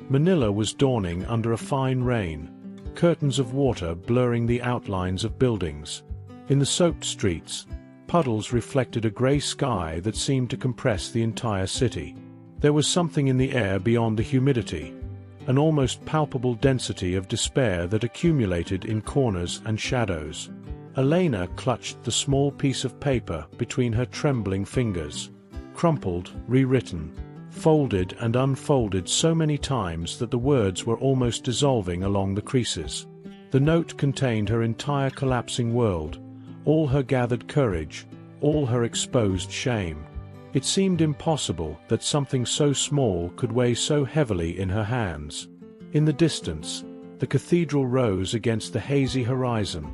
Manila was dawning under a fine rain, curtains of water blurring the outlines of buildings. In the soaked streets, puddles reflected a grey sky that seemed to compress the entire city. There was something in the air beyond the humidity, an almost palpable density of despair that accumulated in corners and shadows. Elena clutched the small piece of paper between her trembling fingers. Crumpled, rewritten, folded and unfolded so many times that the words were almost dissolving along the creases. The note contained her entire collapsing world, all her gathered courage, all her exposed shame. It seemed impossible that something so small could weigh so heavily in her hands. In the distance, the cathedral rose against the hazy horizon,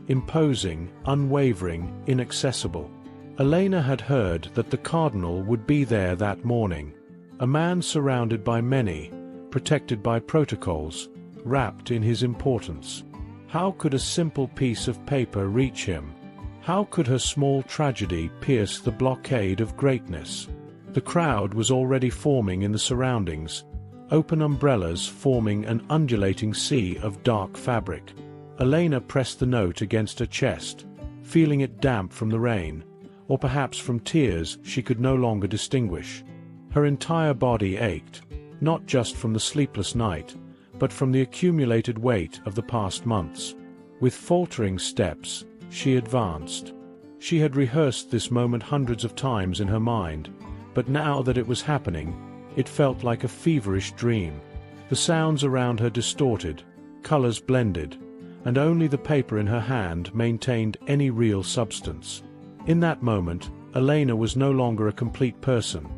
imposing, unwavering, inaccessible. Elena had heard that the cardinal would be there that morning, a man surrounded by many, protected by protocols, wrapped in his importance. How could a simple piece of paper reach him? How could her small tragedy pierce the blockade of greatness? The crowd was already forming in the surroundings, open umbrellas forming an undulating sea of dark fabric. Elena pressed the note against her chest, feeling it damp from the rain, or perhaps from tears she could no longer distinguish. Her entire body ached, not just from the sleepless night, but from the accumulated weight of the past months. With faltering steps, she advanced. She had rehearsed this moment hundreds of times in her mind, but now that it was happening, it felt like a feverish dream. The sounds around her distorted, colors blended, and only the paper in her hand maintained any real substance. In that moment, Elena was no longer a complete person.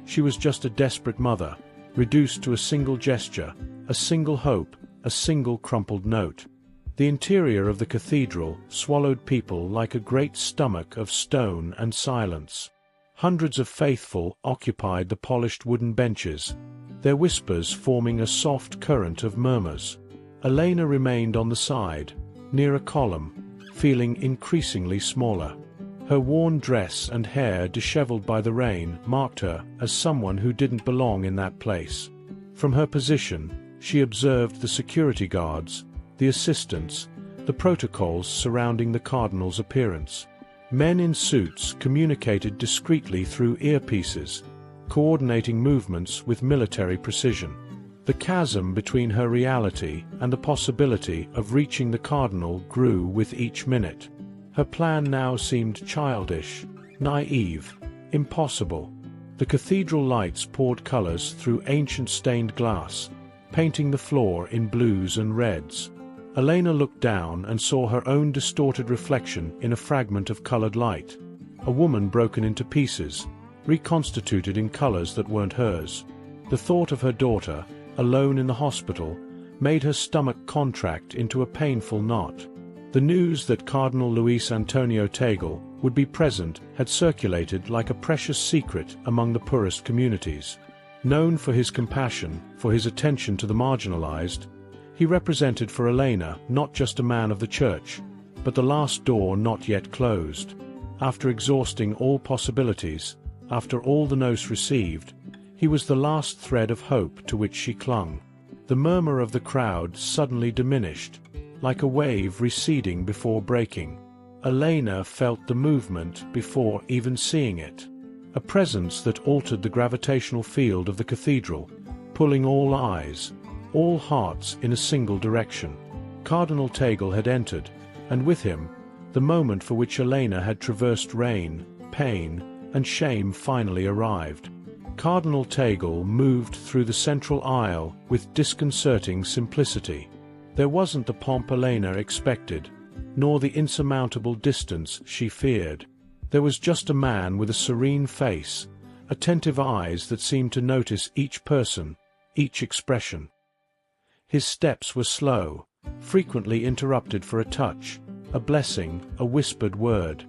She was just a desperate mother, reduced to a single gesture, a single hope, a single crumpled note. The interior of the cathedral swallowed people like a great stomach of stone and silence. Hundreds of faithful occupied the polished wooden benches, their whispers forming a soft current of murmurs. Elena remained on the side, near a column, feeling increasingly smaller. Her worn dress and hair disheveled by the rain marked her as someone who didn't belong in that place. From her position, she observed the security guards, the assistants, the protocols surrounding the cardinal's appearance. Men in suits communicated discreetly through earpieces, coordinating movements with military precision. The chasm between her reality and the possibility of reaching the cardinal grew with each minute. Her plan now seemed childish, naive, impossible. The cathedral lights poured colors through ancient stained glass, painting the floor in blues and reds. Elena looked down and saw her own distorted reflection in a fragment of colored light. A woman broken into pieces, reconstituted in colors that weren't hers. The thought of her daughter, alone in the hospital, made her stomach contract into a painful knot. The news that Cardinal Luis Antonio Tagle would be present had circulated like a precious secret among the poorest communities. Known for his compassion, for his attention to the marginalized, he represented for Elena not just a man of the church, but the last door not yet closed. After exhausting all possibilities, after all the notes received, he was the last thread of hope to which she clung. The murmur of the crowd suddenly diminished, like a wave receding before breaking. Elena felt the movement before even seeing it. A presence that altered the gravitational field of the cathedral, pulling all eyes, all hearts in a single direction. Cardinal Tagle had entered, and with him, the moment for which Elena had traversed rain, pain, and shame finally arrived. Cardinal Tagle moved through the central aisle with disconcerting simplicity. There wasn't the pomp Elena expected, nor the insurmountable distance she feared. There was just a man with a serene face, attentive eyes that seemed to notice each person, each expression. His steps were slow, frequently interrupted for a touch, a blessing, a whispered word.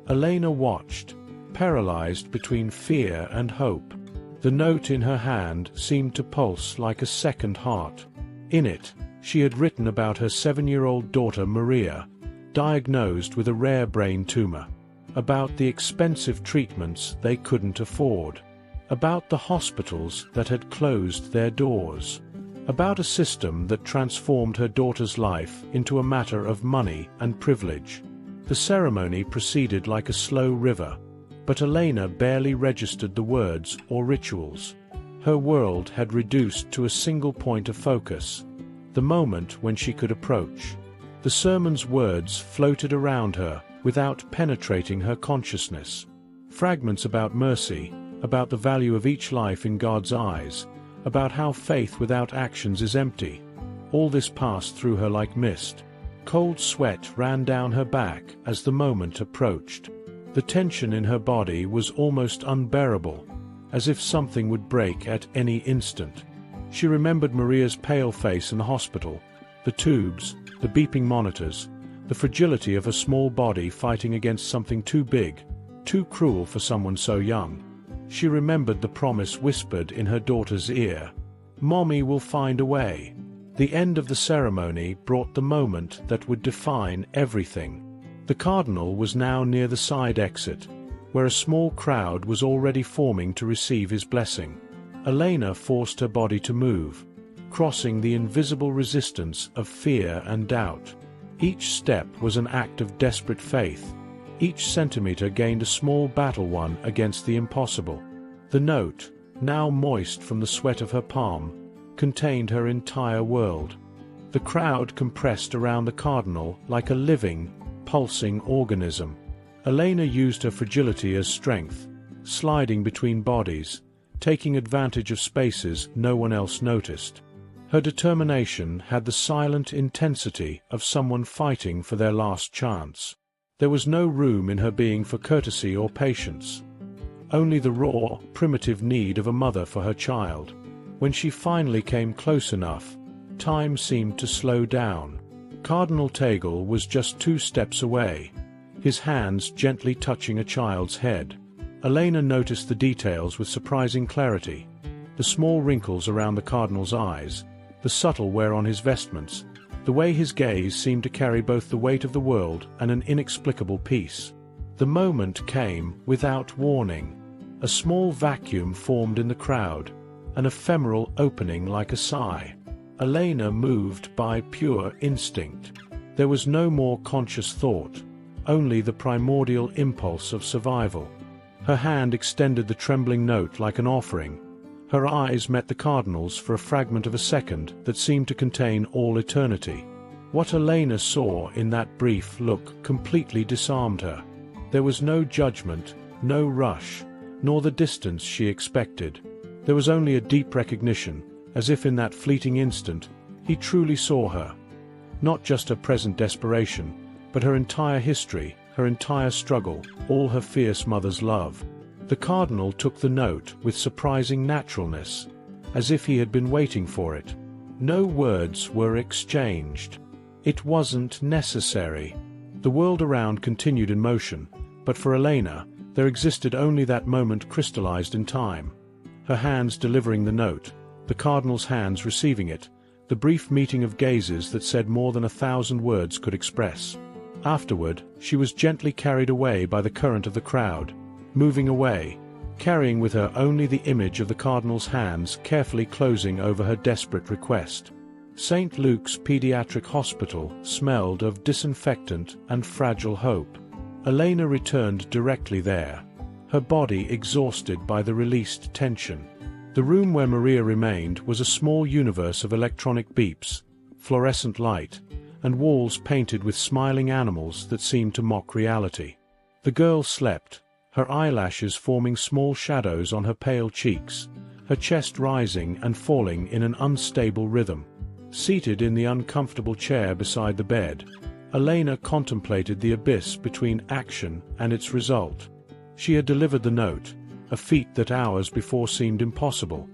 Elena watched, paralyzed between fear and hope. The note in her hand seemed to pulse like a second heart. In it, she had written about her 7-year-old daughter Maria, diagnosed with a rare brain tumor, about the expensive treatments they couldn't afford, about the hospitals that had closed their doors. about a system that transformed her daughter's life into a matter of money and privilege. The ceremony proceeded like a slow river, but Elena barely registered the words or rituals. Her world had reduced to a single point of focus, the moment when she could approach. The sermon's words floated around her without penetrating her consciousness. Fragments about mercy, about the value of each life in God's eyes, about how faith without actions is empty. All this passed through her like mist. Cold sweat ran down her back as the moment approached. The tension in her body was almost unbearable, as if something would break at any instant. She remembered Maria's pale face in the hospital, the tubes, the beeping monitors, the fragility of a small body fighting against something too big, too cruel for someone so young. She remembered the promise whispered in her daughter's ear. "Mommy will find a way." The end of the ceremony brought the moment that would define everything. The cardinal was now near the side exit, where a small crowd was already forming to receive his blessing. Elena forced her body to move, crossing the invisible resistance of fear and doubt. Each step was an act of desperate faith. Each centimeter gained a small battle won against the impossible. The note, now moist from the sweat of her palm, contained her entire world. The crowd compressed around the cardinal like a living, pulsing organism. Elena used her fragility as strength, sliding between bodies, taking advantage of spaces no one else noticed. Her determination had the silent intensity of someone fighting for their last chance. There was no room in her being for courtesy or patience. Only the raw, primitive need of a mother for her child. When she finally came close enough, time seemed to slow down. Cardinal Tagle was just 2 steps away, his hands gently touching a child's head. Elena noticed the details with surprising clarity. The small wrinkles around the cardinal's eyes, the subtle wear on his vestments, the way his gaze seemed to carry both the weight of the world and an inexplicable peace. The moment came without warning. A small vacuum formed in the crowd, an ephemeral opening like a sigh. Elena moved by pure instinct. There was no more conscious thought, only the primordial impulse of survival. Her hand extended the trembling note like an offering. Her eyes met the cardinal's for a fragment of a second that seemed to contain all eternity. What Elena saw in that brief look completely disarmed her. There was no judgment, no rush, nor the distance she expected. There was only a deep recognition, as if in that fleeting instant, he truly saw her. Not just her present desperation, but her entire history, her entire struggle, all her fierce mother's love. The cardinal took the note with surprising naturalness, as if he had been waiting for it. No words were exchanged. It wasn't necessary. The world around continued in motion, but for Elena, there existed only that moment crystallized in time. Her hands delivering the note, the cardinal's hands receiving it, the brief meeting of gazes that said more than 1,000 words could express. Afterward, she was gently carried away by the current of the crowd, moving away, carrying with her only the image of the cardinal's hands carefully closing over her desperate request. St. Luke's Pediatric Hospital smelled of disinfectant and fragile hope. Elena returned directly there, her body exhausted by the released tension. The room where Maria remained was a small universe of electronic beeps, fluorescent light, and walls painted with smiling animals that seemed to mock reality. The girl slept, her eyelashes forming small shadows on her pale cheeks, her chest rising and falling in an unstable rhythm. Seated in the uncomfortable chair beside the bed, Elena contemplated the abyss between action and its result. She had delivered the note, a feat that hours before seemed impossible,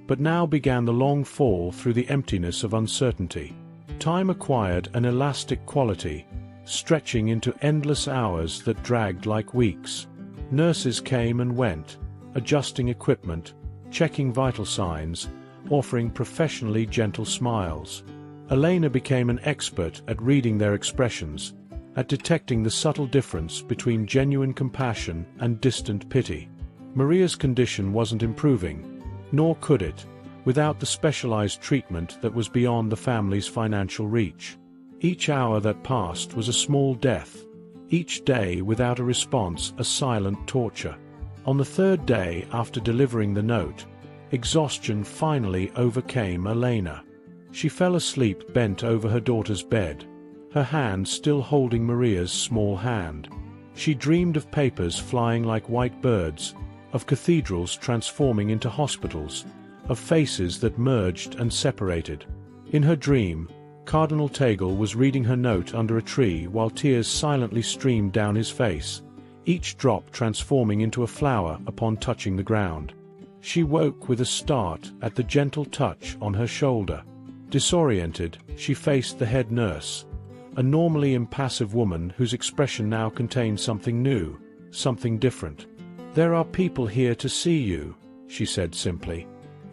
but now began the long fall through the emptiness of uncertainty. Time acquired an elastic quality, stretching into endless hours that dragged like weeks. Nurses came and went, adjusting equipment, checking vital signs, offering professionally gentle smiles. Elena became an expert at reading their expressions, at detecting the subtle difference between genuine compassion and distant pity. Maria's condition wasn't improving, nor could it. without the specialized treatment that was beyond the family's financial reach. Each hour that passed was a small death, each day without a response a silent torture. On the third day after delivering the note, exhaustion finally overcame Elena. She fell asleep bent over her daughter's bed, her hand still holding Maria's small hand. She dreamed of papers flying like white birds, of cathedrals transforming into hospitals, of faces that merged and separated. In her dream, Cardinal Tagle was reading her note under a tree while tears silently streamed down his face, each drop transforming into a flower upon touching the ground. She woke with a start at the gentle touch on her shoulder. Disoriented, she faced the head nurse, a normally impassive woman whose expression now contained something new, something different. "There are people here to see you," she said simply.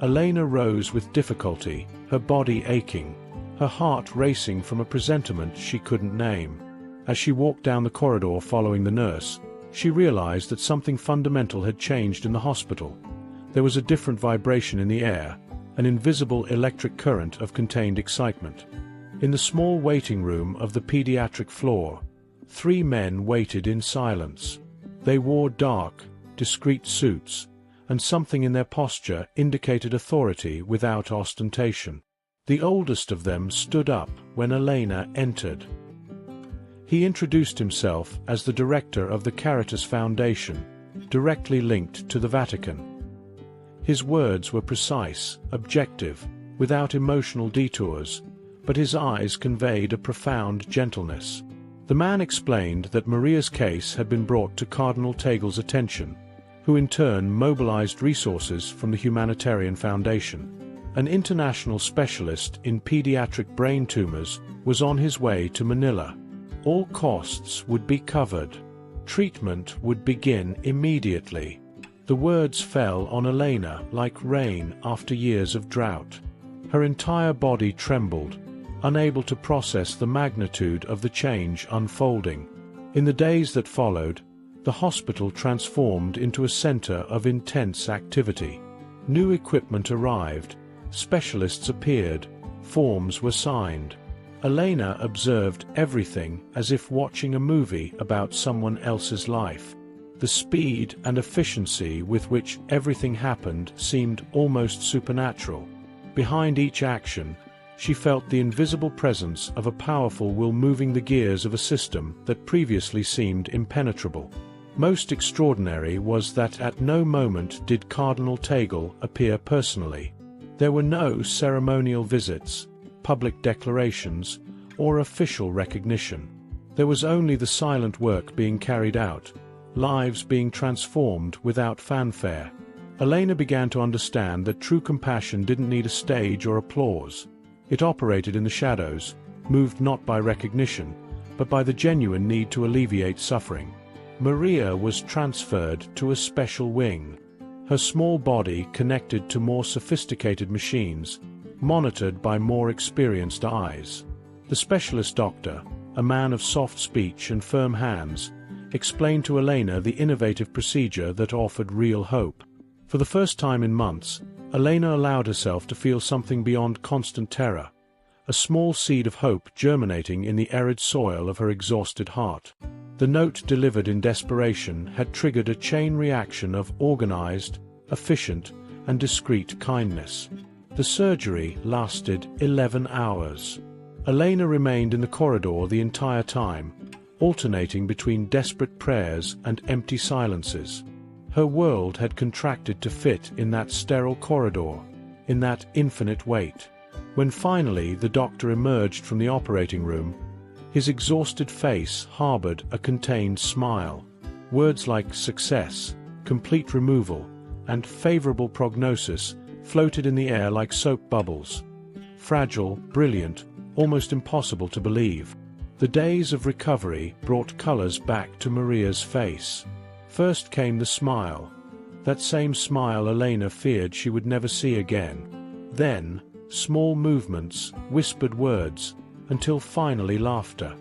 Elena rose with difficulty, her body aching, her heart racing from a presentiment she couldn't name. As she walked down the corridor following the nurse, she realized that something fundamental had changed in the hospital. There was a different vibration in the air, an invisible electric current of contained excitement. In the small waiting room of the pediatric floor, 3 men waited in silence. They wore dark, discreet suits, and something in their posture indicated authority without ostentation. The oldest of them stood up when Elena entered. He introduced himself as the director of the Caritas Foundation, directly linked to the Vatican. His words were precise, objective, without emotional detours, but his eyes conveyed a profound gentleness. The man explained that Maria's case had been brought to Cardinal Tagle's attention, who in turn mobilized resources from the Humanitarian Foundation. An international specialist in pediatric brain tumors was on his way to Manila. All costs would be covered. Treatment would begin immediately. The words fell on Elena like rain after years of drought. Her entire body trembled, unable to process the magnitude of the change unfolding. In the days that followed, the hospital transformed into a center of intense activity. New equipment arrived, specialists appeared, forms were signed. Elena observed everything as if watching a movie about someone else's life. The speed and efficiency with which everything happened seemed almost supernatural. Behind each action, she felt the invisible presence of a powerful will moving the gears of a system that previously seemed impenetrable. Most extraordinary was that at no moment did Cardinal Tagle appear personally. There were no ceremonial visits, public declarations, or official recognition. There was only the silent work being carried out, lives being transformed without fanfare. Elena began to understand that true compassion didn't need a stage or applause. It operated in the shadows, moved not by recognition, but by the genuine need to alleviate suffering. Maria was transferred to a special wing. Her small body connected to more sophisticated machines, monitored by more experienced eyes. The specialist doctor, a man of soft speech and firm hands, explained to Elena the innovative procedure that offered real hope. For the first time in months, Elena allowed herself to feel something beyond constant terror, a small seed of hope germinating in the arid soil of her exhausted heart. The note delivered in desperation had triggered a chain reaction of organized, efficient, and discreet kindness. The surgery lasted 11 hours. Elena remained in the corridor the entire time, alternating between desperate prayers and empty silences. Her world had contracted to fit in that sterile corridor, in that infinite wait. When finally the doctor emerged from the operating room, his exhausted face harbored a contained smile. Words like success, complete removal, and favorable prognosis floated in the air like soap bubbles. Fragile, brilliant, almost impossible to believe. The days of recovery brought colors back to Maria's face. First came the smile, that same smile Elena feared she would never see again. Then, small movements, whispered words, until finally laughter.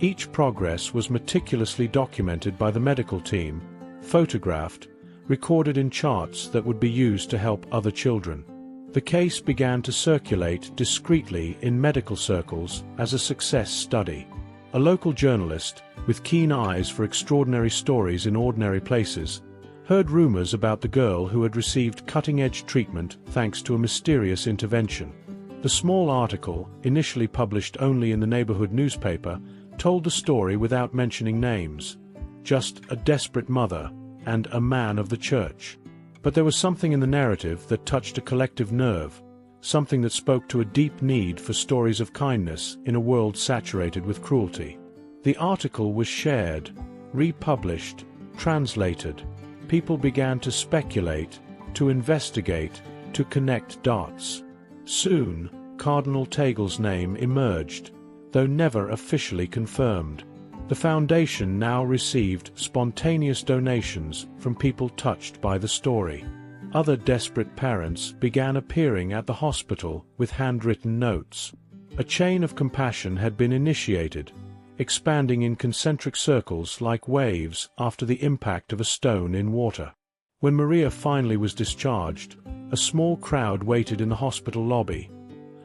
Each progress was meticulously documented by the medical team, photographed, recorded in charts that would be used to help other children. The case began to circulate discreetly in medical circles as a success study. A local journalist, with keen eyes for extraordinary stories in ordinary places, heard rumors about the girl who had received cutting-edge treatment thanks to a mysterious intervention. The small article, initially published only in the neighborhood newspaper, told the story without mentioning names. Just a desperate mother and a man of the church. But there was something in the narrative that touched a collective nerve, something that spoke to a deep need for stories of kindness in a world saturated with cruelty. The article was shared, republished, translated. People began to speculate, to investigate, to connect dots. Soon, Cardinal Tagle's name emerged, though never officially confirmed. The foundation now received spontaneous donations from people touched by the story. Other desperate parents began appearing at the hospital with handwritten notes. A chain of compassion had been initiated, expanding in concentric circles like waves after the impact of a stone in water. When Maria finally was discharged, a small crowd waited in the hospital lobby.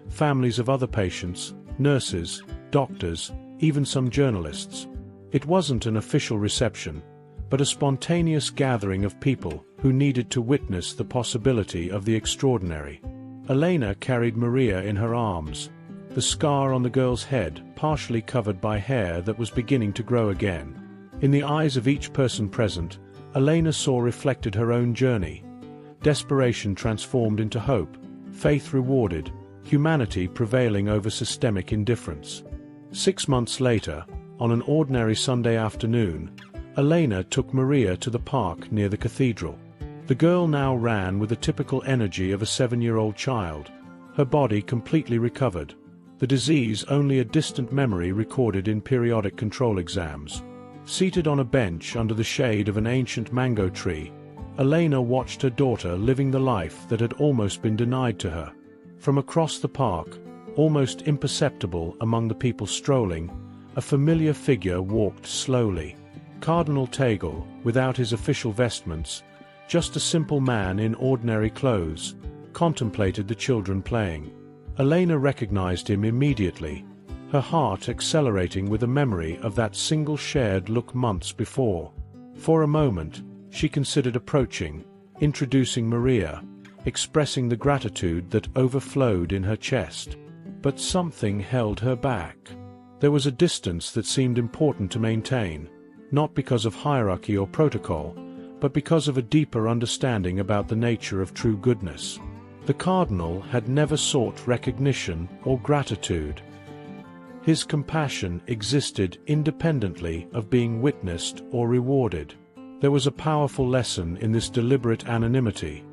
Families of other patients, nurses, doctors, even some journalists. It wasn't an official reception, but a spontaneous gathering of people who needed to witness the possibility of the extraordinary. Elena carried Maria in her arms, the scar on the girl's head partially covered by hair that was beginning to grow again. In the eyes of each person present, Elena saw reflected her own journey. Desperation transformed into hope, faith rewarded, humanity prevailing over systemic indifference. 6 months later, on an ordinary Sunday afternoon, Elena took Maria to the park near the cathedral. The girl now ran with the typical energy of a 7-year-old child, her body completely recovered, the disease only a distant memory recorded in periodic control exams. Seated on a bench under the shade of an ancient mango tree, Elena watched her daughter living the life that had almost been denied to her. From across the park, almost imperceptible among the people strolling, a familiar figure walked slowly. Cardinal Tagle, without his official vestments, just a simple man in ordinary clothes, contemplated the children playing. Elena recognized him immediately, her heart accelerating with a memory of that single shared look months before. For a moment, she considered approaching, introducing Maria, expressing the gratitude that overflowed in her chest. But something held her back. There was a distance that seemed important to maintain, not because of hierarchy or protocol, but because of a deeper understanding about the nature of true goodness. The cardinal had never sought recognition or gratitude. His compassion existed independently of being witnessed or rewarded. There was a powerful lesson in this deliberate anonymity,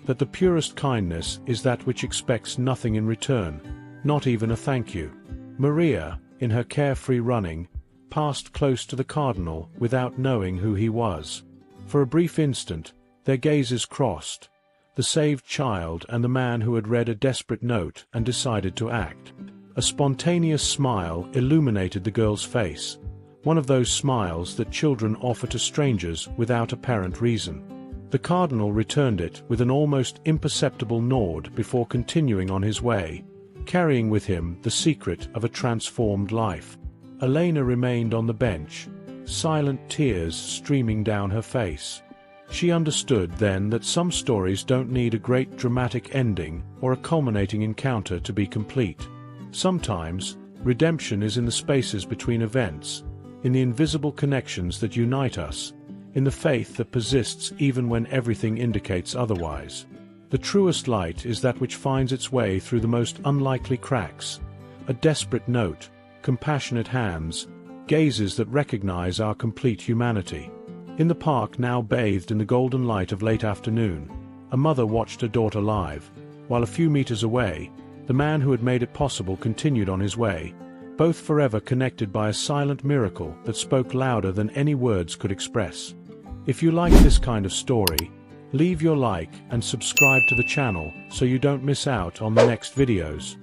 that the purest kindness is that which expects nothing in return, not even a thank you. Maria, in her carefree running, passed close to the cardinal without knowing who he was. For a brief instant, their gazes crossed, the saved child and the man who had read a desperate note and decided to act. A spontaneous smile illuminated the girl's face, one of those smiles that children offer to strangers without apparent reason. The cardinal returned it with an almost imperceptible nod before continuing on his way, carrying with him the secret of a transformed life. Elena remained on the bench, silent tears streaming down her face. She understood then that some stories don't need a great dramatic ending or a culminating encounter to be complete. Sometimes, redemption is in the spaces between events, in the invisible connections that unite us, in the faith that persists even when everything indicates otherwise. The truest light is that which finds its way through the most unlikely cracks, a desperate note, compassionate hands, gazes that recognize our complete humanity. In the park now bathed in the golden light of late afternoon, a mother watched her daughter live, while a few meters away, the man who had made it possible continued on his way, both forever connected by a silent miracle that spoke louder than any words could express. If you like this kind of story, leave your like and subscribe to the channel so you don't miss out on the next videos.